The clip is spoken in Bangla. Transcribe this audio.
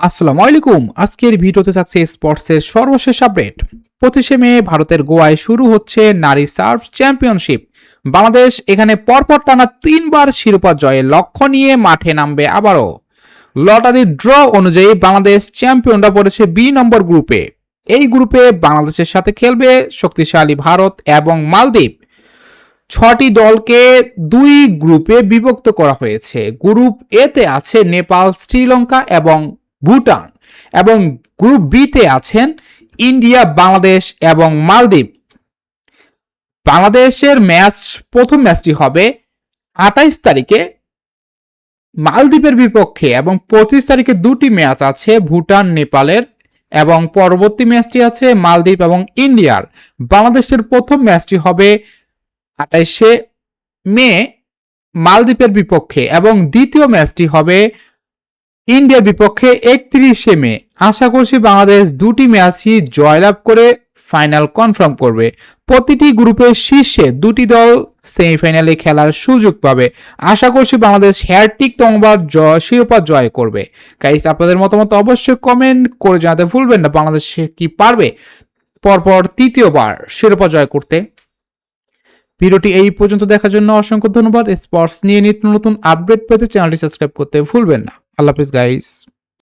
আসসালামু আলাইকুম। আজকের ভিডিওতে থাকছে স্পোর্টসের সর্বশেষ আপডেট। 25শে মে ভারতের গোয়ায় শুরু হচ্ছে নারী সার্ফ চ্যাম্পিয়নশিপ। বাংলাদেশ এখানে পরপর টানা 3বার শিরোপা জয়ের লক্ষ্য নিয়ে মাঠে নামবে আবারও। লটারি ড্র অনুযায়ী বাংলাদেশ চ্যাম্পিয়নরা পড়েছে বি নম্বর গ্রুপে। এই গ্রুপে বাংলাদেশের সাথে খেলবে শক্তিশালী ভারত এবং মালদ্বীপ। 6টি দলকে 2 গ্রুপে বিভক্ত করা হয়েছে। গ্রুপ এতে আছে নেপাল, শ্রীলঙ্কা এবং ভুটান, এবং গ্রুপ বিতে আছেন ইন্ডিয়া, বাংলাদেশ এবং মালদ্বীপ। বাংলাদেশের প্রথম ম্যাচটি হবে 28 তারিখে মালদ্বীপের বিপক্ষে, এবং 25 তারিখে দুটি ম্যাচ আছে ভুটান, নেপালের, এবং পরবর্তী ম্যাচটি আছে মালদ্বীপ এবং ইন্ডিয়ার। বাংলাদেশের প্রথম ম্যাচটি হবে 28শে মে মালদ্বীপের বিপক্ষে, এবং দ্বিতীয় ম্যাচটি হবে ইন্ডিয়ার বিপক্ষে 31শে মে। আশা করছি বাংলাদেশ দুটি ম্যাচই জয়লাভ করে ফাইনাল কনফার্ম করবে। প্রতিটি গ্রুপের শীর্ষে দুটি দল সেমিফাইনালে খেলার সুযোগ পাবে। আশা করছি বাংলাদেশ হ্যাটট্রিক তমবার শিরোপা জয় করবে। গাইস, আপনাদের মতামত অবশ্যই কমেন্ট করে জানাতে ভুলবেন না। বাংলাদেশ কি পারবে পরপর তৃতীয়বার শিরোপা জয় করতে? ভিডিওটি এই পর্যন্ত দেখার জন্য অসংখ্য ধন্যবাদ। স্পোর্টস নিয়ে নিত্য নতুন আপডেট পেতে চ্যানেলটি সাবস্ক্রাইব করতে ভুলবেন না। আল্লাহ হাফেজ গাইস।